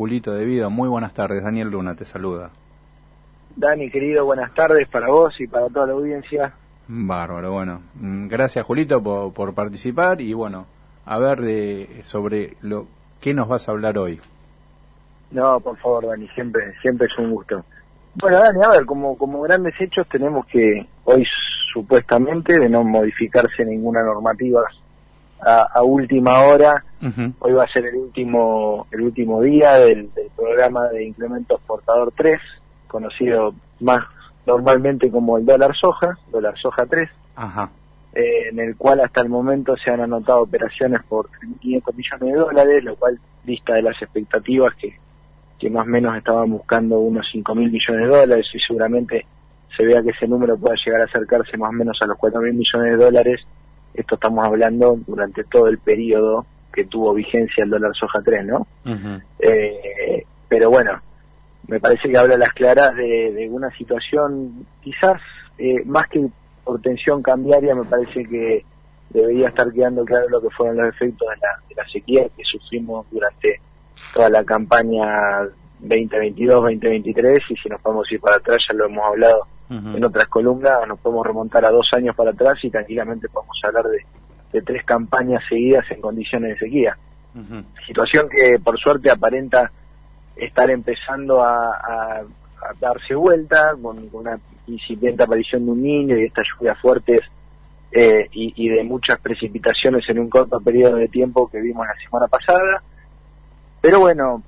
Julito de Vida. Muy buenas tardes, Daniel Luna te saluda. Dani, querido, buenas tardes para vos y para toda la audiencia. Bárbaro, bueno, gracias Julito por participar y bueno, a ver sobre qué nos vas a hablar hoy. No, por favor, Dani, siempre es un gusto. Bueno, Dani, a ver, como grandes hechos tenemos que hoy supuestamente, de no modificarse ninguna normativa a última hora, hoy va a ser el último día del programa de incremento exportador 3, conocido más normalmente como el dólar soja 3, en el cual hasta el momento se han anotado operaciones por 500 millones de dólares, lo cual dista de las expectativas que más o menos estaban buscando unos 5.000 millones de dólares, y seguramente se vea que ese número pueda llegar a acercarse más o menos a los 4.000 millones de dólares. Esto estamos hablando durante todo el periodo que tuvo vigencia el dólar soja 3, ¿no? Pero bueno, me parece que habla a las claras de una situación, quizás más que por tensión cambiaria, me parece que debería estar quedando claro lo que fueron los efectos de la sequía que sufrimos durante toda la campaña 2022-2023, y si nos podemos ir para atrás, ya lo hemos hablado en otras columnas, nos podemos remontar a 2 años para atrás y tranquilamente podemos hablar de 3 campañas seguidas en condiciones de sequía. Situación que por suerte aparenta estar empezando a darse vuelta con una incipiente aparición de un niño y estas lluvias fuertes y de muchas precipitaciones en un corto periodo de tiempo que vimos la semana pasada. Pero bueno,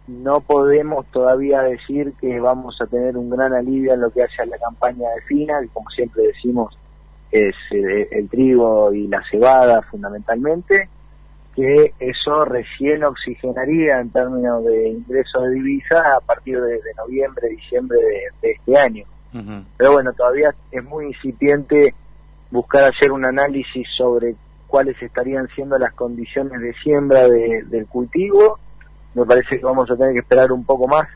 no podemos todavía decir que vamos a tener un gran alivio en lo que hace a la campaña de fina, que como siempre decimos es el trigo y la cebada fundamentalmente, que eso recién oxigenaría en términos de ingresos de divisas a partir de noviembre, diciembre de este año. Pero bueno, todavía es muy incipiente buscar hacer un análisis sobre cuáles estarían siendo las condiciones de siembra del cultivo. Me parece que vamos a tener que esperar un poco más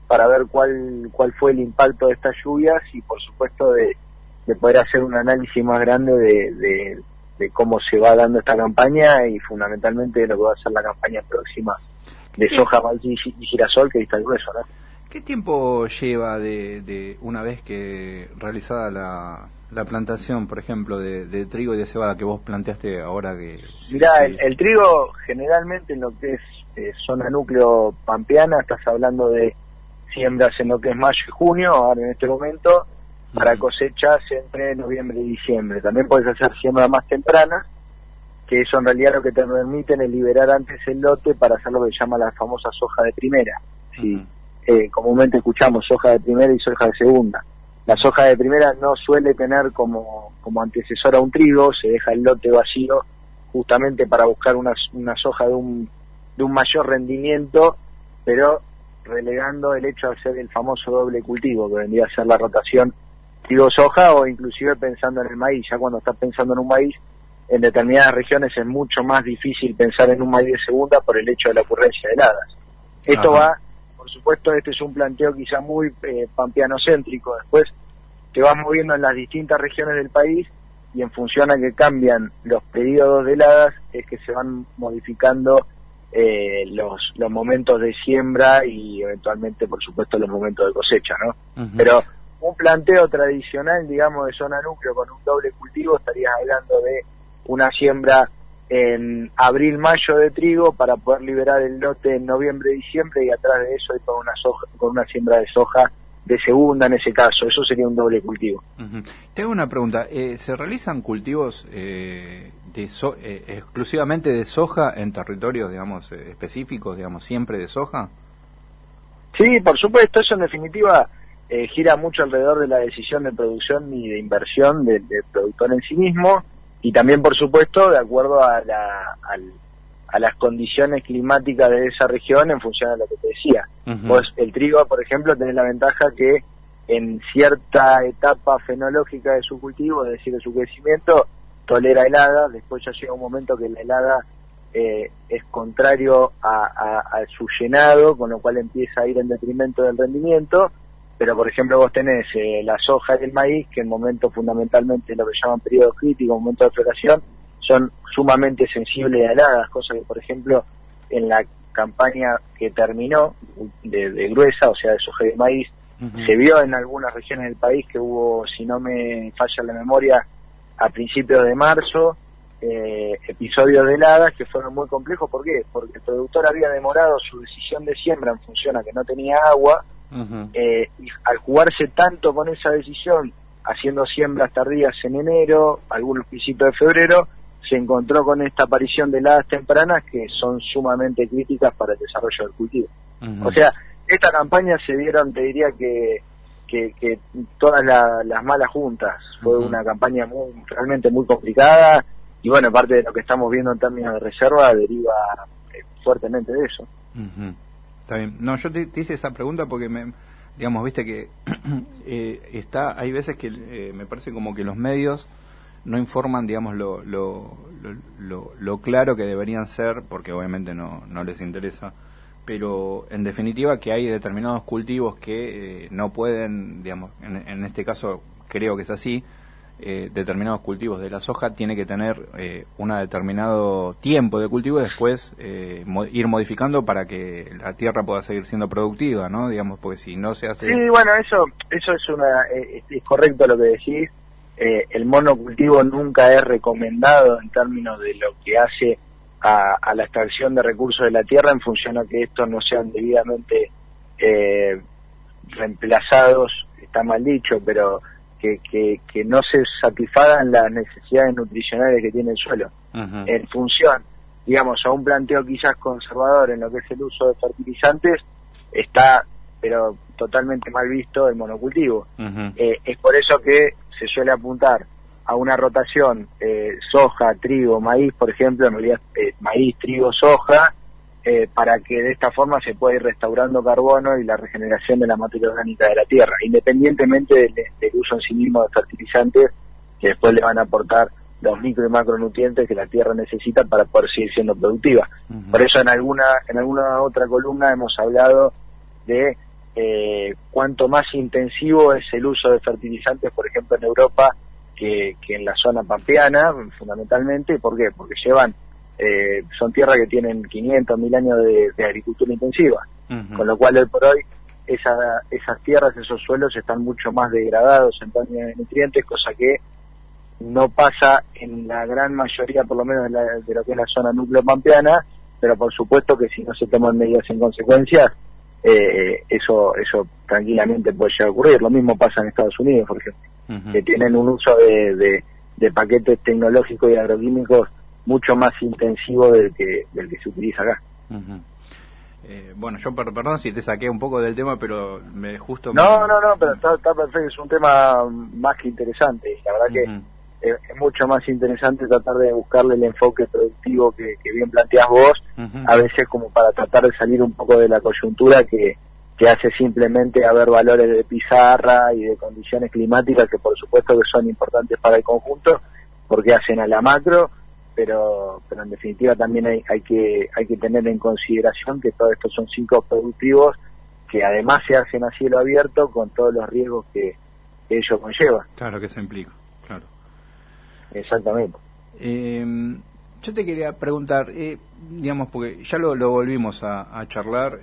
para ver cuál fue el impacto de estas lluvias y por supuesto de poder hacer un análisis más grande de cómo se va dando esta campaña y fundamentalmente de lo que va a ser la campaña próxima de soja, maíz y girasol, que está el grueso, ¿no? ¿Qué tiempo lleva de una vez que realizada la plantación, por ejemplo, de trigo y de cebada que vos planteaste ahora? Mirá, el trigo generalmente en lo que es zona núcleo pampeana, estás hablando de siembras en lo que es mayo y junio, ahora en este momento, para cosechas entre noviembre y diciembre. También puedes hacer siembras más tempranas, que eso en realidad lo que te permiten es liberar antes el lote para hacer lo que se llama la famosa soja de primera. Sí. Comúnmente escuchamos soja de primera y soja de segunda. La soja de primera no suele tener como antecesor a un trigo, se deja el lote vacío justamente para buscar una soja de un mayor rendimiento, pero relegando el hecho de hacer el famoso doble cultivo, que vendría a ser la rotación trigo-soja, o inclusive pensando en el maíz. Ya cuando estás pensando en un maíz, en determinadas regiones es mucho más difícil pensar en un maíz de segunda por el hecho de la ocurrencia de heladas. Esto va, por supuesto, este es un planteo quizá muy pampeanocéntrico. Después te vas moviendo en las distintas regiones del país y en función a que cambian los periodos de heladas es que se van modificando los momentos de siembra y eventualmente, por supuesto, los momentos de cosecha, ¿no? Pero un planteo tradicional, digamos, de zona núcleo con un doble cultivo, estarías hablando de una siembra en abril-mayo de trigo para poder liberar el lote en noviembre-diciembre, y atrás de eso ir con una siembra de soja de segunda en ese caso. Eso sería un doble cultivo. Tengo una pregunta. ¿Se realizan cultivos exclusivamente de soja en territorios, digamos, específicos, digamos, siempre de soja? Sí, por supuesto. Eso en definitiva gira mucho alrededor de la decisión de producción y de inversión del productor en sí mismo, y también, por supuesto, de acuerdo a las condiciones climáticas de esa región en función de lo que te decía. Pues el trigo, por ejemplo, tiene la ventaja que en cierta etapa fenológica de su cultivo, es decir, de su crecimiento, tolera helada. Después ya llega un momento que la helada es contrario a su llenado, con lo cual empieza a ir en detrimento del rendimiento. Pero, por ejemplo, vos tenés la soja y el maíz, que en momentos fundamentalmente lo que llaman periodos críticos, momentos de floración, son sumamente sensibles a heladas, cosa que, por ejemplo, en la campaña que terminó de gruesa, o sea, de soja y de maíz. Se vio en algunas regiones del país que hubo, si no me falla la memoria, a principios de marzo, episodios de heladas que fueron muy complejos. ¿Por qué? Porque el productor había demorado su decisión de siembra en función a que no tenía agua, y al jugarse tanto con esa decisión, haciendo siembras tardías en enero, algunos principios de febrero, se encontró con esta aparición de heladas tempranas que son sumamente críticas para el desarrollo del cultivo. O sea, esta campaña se dieron, te diría que todas las malas juntas. Fue una campaña realmente muy complicada, y bueno, parte de lo que estamos viendo en términos de reserva deriva fuertemente de eso. Está bien. No, yo te hice esa pregunta porque digamos, viste que hay veces que me parece como que los medios no informan, digamos, lo claro que deberían ser, porque obviamente no les interesa, pero en definitiva que hay determinados cultivos que no pueden, digamos, en este caso creo que es así, determinados cultivos de la soja tiene que tener un determinado tiempo de cultivo y después ir modificando para que la tierra pueda seguir siendo productiva, ¿no? Digamos, porque si no se hace... Sí, bueno, eso es correcto lo que decís. El monocultivo nunca es recomendado en términos de lo que hace a la extracción de recursos de la tierra, en función a que estos no sean debidamente reemplazados, está mal dicho, pero que no se satisfagan las necesidades nutricionales que tiene el suelo. En función, digamos, a un planteo quizás conservador en lo que es el uso de fertilizantes, está pero totalmente mal visto el monocultivo. Es por eso que se suele apuntar a una rotación soja, trigo, maíz, por ejemplo, en realidad maíz, trigo, soja, para que de esta forma se pueda ir restaurando carbono y la regeneración de la materia orgánica de la tierra, independientemente del uso en sí mismo de fertilizantes, que después le van a aportar los micro y macronutrientes que la tierra necesita para poder seguir siendo productiva. Por eso en alguna otra columna hemos hablado de cuánto más intensivo es el uso de fertilizantes, por ejemplo en Europa, que en la zona pampeana, fundamentalmente. ¿Por qué? Porque son tierras que tienen 500, 1000 años de agricultura intensiva, con lo cual hoy por hoy esas tierras, esos suelos están mucho más degradados en términos de nutrientes, cosa que no pasa en la gran mayoría, por lo menos de lo que es la zona núcleo pampeana, pero por supuesto que si no se toman medidas en consecuencia, eso tranquilamente puede llegar a ocurrir. Lo mismo pasa en Estados Unidos, por ejemplo, que tienen un uso de paquetes tecnológicos y agroquímicos mucho más intensivo del que se utiliza acá. Bueno, yo perdón si te saqué un poco del tema, pero No, pero está perfecto, es un tema más que interesante, y la verdad que es mucho más interesante tratar de buscarle el enfoque productivo que bien planteás vos, a veces como para tratar de salir un poco de la coyuntura que hace simplemente haber valores de pizarra y de condiciones climáticas que por supuesto que son importantes para el conjunto, porque hacen a la macro, pero en definitiva también hay que tener en consideración que todos estos son ciclos productivos que además se hacen a cielo abierto con todos los riesgos que ello conlleva. Claro, que se implica, claro. Exactamente. Yo te quería preguntar, digamos, porque ya lo volvimos a charlar,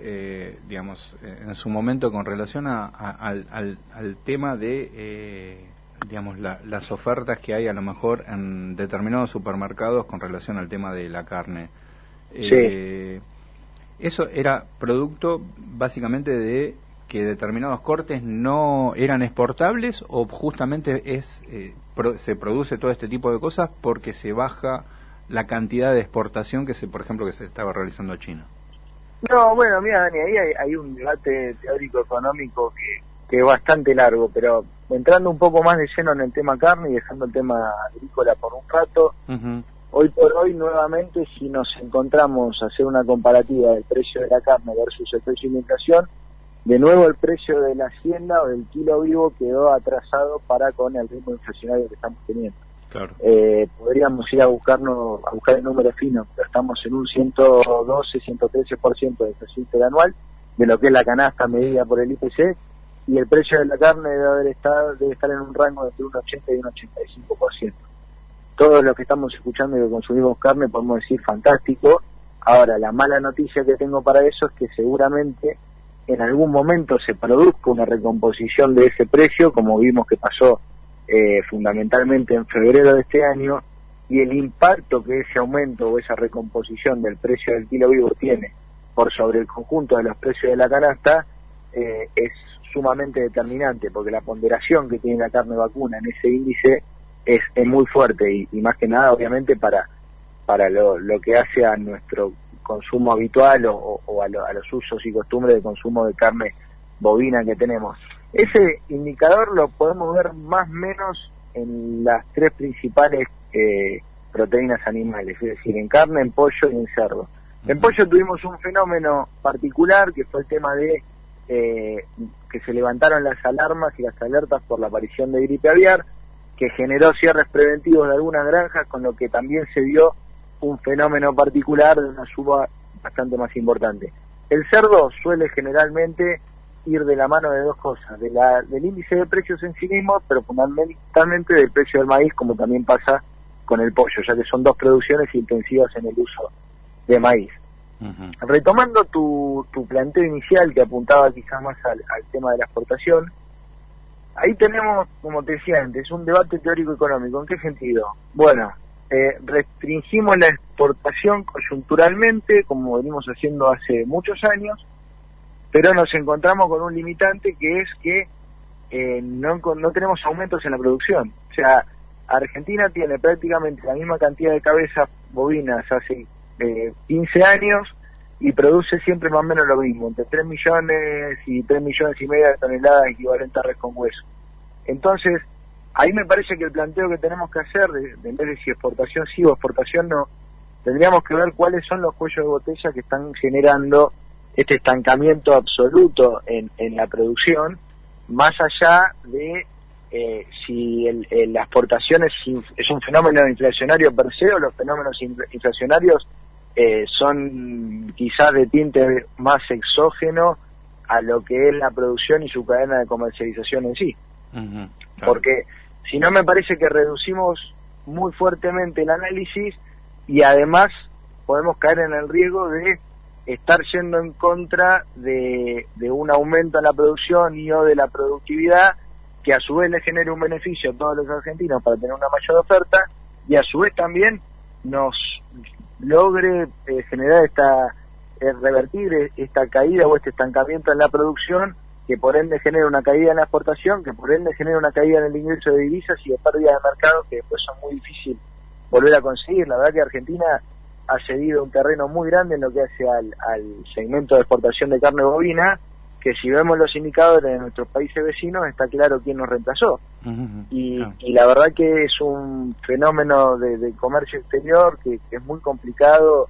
digamos, en su momento con relación al tema de, digamos, las ofertas que hay a lo mejor en determinados supermercados con relación al tema de la carne. Sí. Eso era producto básicamente de que determinados cortes no eran exportables, o justamente se produce todo este tipo de cosas porque se baja la cantidad de exportación por ejemplo, que se estaba realizando a China. No, bueno, mira, Dani, ahí hay un debate teórico económico que es bastante largo, pero entrando un poco más de lleno en el tema carne y dejando el tema agrícola por un rato, hoy por hoy nuevamente, si nos encontramos a hacer una comparativa del precio de la carne versus el precio de la inflación, de nuevo el precio de la hacienda o del kilo vivo quedó atrasado para con el ritmo inflacionario que estamos teniendo. Claro. Podríamos ir a buscar el número fino, pero estamos en un 112, 113% de inflación interanual de lo que es la canasta medida por el IPC, y el precio de la carne debe estar en un rango de entre un 80 y un 85%. Todos los que estamos escuchando y que consumimos carne podemos decir fantástico, Ahora, la mala noticia que tengo para eso es que seguramente en algún momento se produzca una recomposición de ese precio, como vimos que pasó fundamentalmente en febrero de este año, y el impacto que ese aumento o esa recomposición del precio del kilo vivo tiene por sobre el conjunto de los precios de la canasta es sumamente determinante, porque la ponderación que tiene la carne vacuna en ese índice es muy fuerte y más que nada obviamente para lo que hace a nuestro consumo habitual o a los usos y costumbres de consumo de carne bovina que tenemos. Ese indicador lo podemos ver más o menos en las tres principales proteínas animales, es decir, en carne, en pollo y en cerdo. En pollo tuvimos un fenómeno particular que fue el tema de que se levantaron las alarmas y las alertas por la aparición de gripe aviar, que generó cierres preventivos de algunas granjas, con lo que también se vio un fenómeno particular de una suba bastante más importante. El cerdo suele generalmente ir de la mano de dos cosas, del índice de precios en sí mismo, pero fundamentalmente del precio del maíz, como también pasa con el pollo, ya que son dos producciones intensivas en el uso de maíz. Uh-huh. Retomando tu planteo inicial, que apuntaba quizás más al tema de la exportación, ahí tenemos, como te decía antes, un debate teórico-económico. ¿En qué sentido? Bueno, restringimos la exportación coyunturalmente, como venimos haciendo hace muchos años, pero nos encontramos con un limitante que es que no tenemos aumentos en la producción. O sea, Argentina tiene prácticamente la misma cantidad de cabezas bovinas hace 15 años y produce siempre más o menos lo mismo, entre 3 millones y 3 millones y medio de toneladas equivalentes a res con hueso. Entonces, ahí me parece que el planteo que tenemos que hacer, de en vez de si exportación sí o exportación no, tendríamos que ver cuáles son los cuellos de botella que están generando este estancamiento absoluto en la producción, más allá de si la exportación es un fenómeno inflacionario per se, o los fenómenos inflacionarios son quizás de tinte más exógeno a lo que es la producción y su cadena de comercialización en sí. Uh-huh, claro. Porque si no, me parece que reducimos muy fuertemente el análisis y además podemos caer en el riesgo de estar yendo en contra de un aumento en la producción y o de la productividad, que a su vez le genere un beneficio a todos los argentinos para tener una mayor oferta, y a su vez también nos logre generar revertir esta caída o este estancamiento en la producción, que por ende genera una caída en la exportación, que por ende genera una caída en el ingreso de divisas y de pérdida de mercado, que después son muy difíciles volver a conseguir. La verdad que Argentina ha cedido un terreno muy grande en lo que hace al segmento de exportación de carne bovina, que si vemos los indicadores de nuestros países vecinos, está claro quién nos reemplazó. Uh-huh. Y la verdad que es un fenómeno de comercio exterior que es muy complicado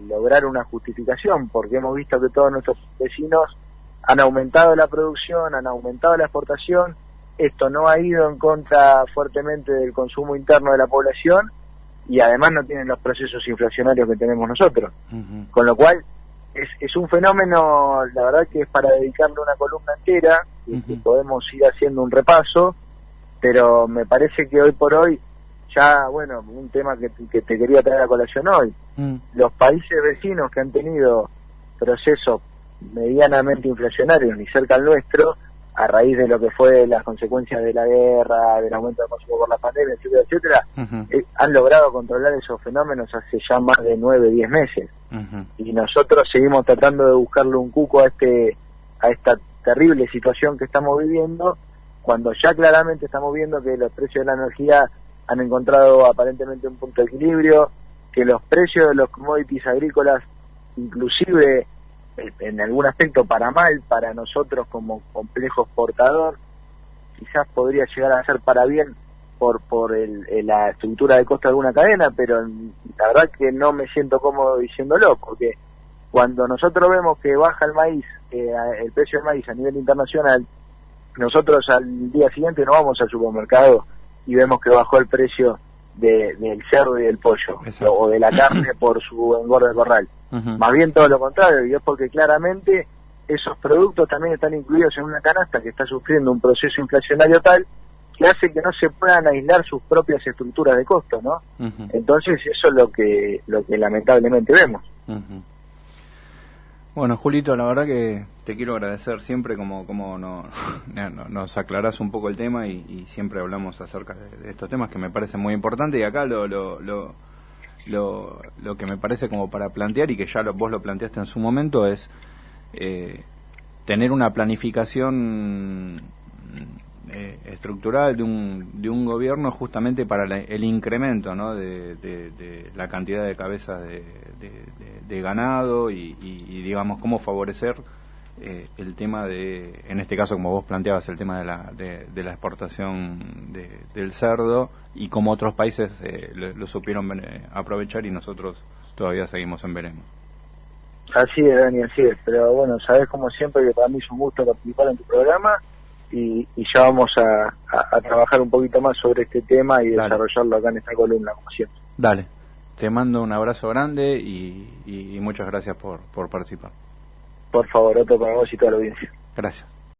lograr una justificación, porque hemos visto que todos nuestros vecinos han aumentado la producción, han aumentado la exportación. Esto no ha ido en contra fuertemente del consumo interno de la población, y además no tienen los procesos inflacionarios que tenemos nosotros. Uh-huh. Con lo cual es un fenómeno, la verdad que es para dedicarle una columna entera, uh-huh, que podemos ir haciendo un repaso, pero me parece que hoy por hoy, ya, bueno, un tema que te quería traer a colación hoy, los países vecinos que han tenido procesos medianamente inflacionarios ni cerca al nuestro, a raíz de lo que fue las consecuencias de la guerra, del aumento del consumo por la pandemia, etcétera, etcétera, uh-huh, han logrado controlar esos fenómenos hace ya más de 9-10 meses. Uh-huh. Y nosotros seguimos tratando de buscarle un cuco a esta terrible situación que estamos viviendo, cuando ya claramente estamos viendo que los precios de la energía han encontrado aparentemente un punto de equilibrio, que los precios de los commodities agrícolas, inclusive en algún aspecto para mal, para nosotros como complejo exportador, quizás podría llegar a ser para bien por la estructura de costo de alguna cadena, pero la verdad que no me siento cómodo diciéndolo, porque cuando nosotros vemos que baja el maíz, el precio del maíz a nivel internacional, nosotros al día siguiente no vamos al supermercado y vemos que bajó el precio del cerdo y del pollo, o de la carne por su engorde de corral. Uh-huh. Más bien todo lo contrario, y es porque claramente esos productos también están incluidos en una canasta que está sufriendo un proceso inflacionario tal que hace que no se puedan aislar sus propias estructuras de costo, ¿no? Ujú. Entonces eso es lo que lamentablemente vemos. Ujú. Bueno, Julito, la verdad que te quiero agradecer siempre como nos aclarás un poco el tema y siempre hablamos acerca de estos temas que me parecen muy importantes, y acá lo que me parece como para plantear, y que ya vos lo planteaste en su momento, es tener una planificación estructural de un gobierno justamente para el incremento, ¿no?, de la cantidad de cabezas de ganado y digamos cómo favorecer el tema de, en este caso como vos planteabas, el tema de la exportación del cerdo, y cómo otros países lo supieron aprovechar y nosotros todavía seguimos en veremos. Así es, Dani, así es. Pero bueno, sabes como siempre que para mí es un gusto participar en tu programa y ya vamos a trabajar un poquito más sobre este tema y desarrollarlo acá en esta columna, como siempre. Dale, te mando un abrazo grande y muchas gracias por participar. Por favor, otro para vos y toda la audiencia. Gracias.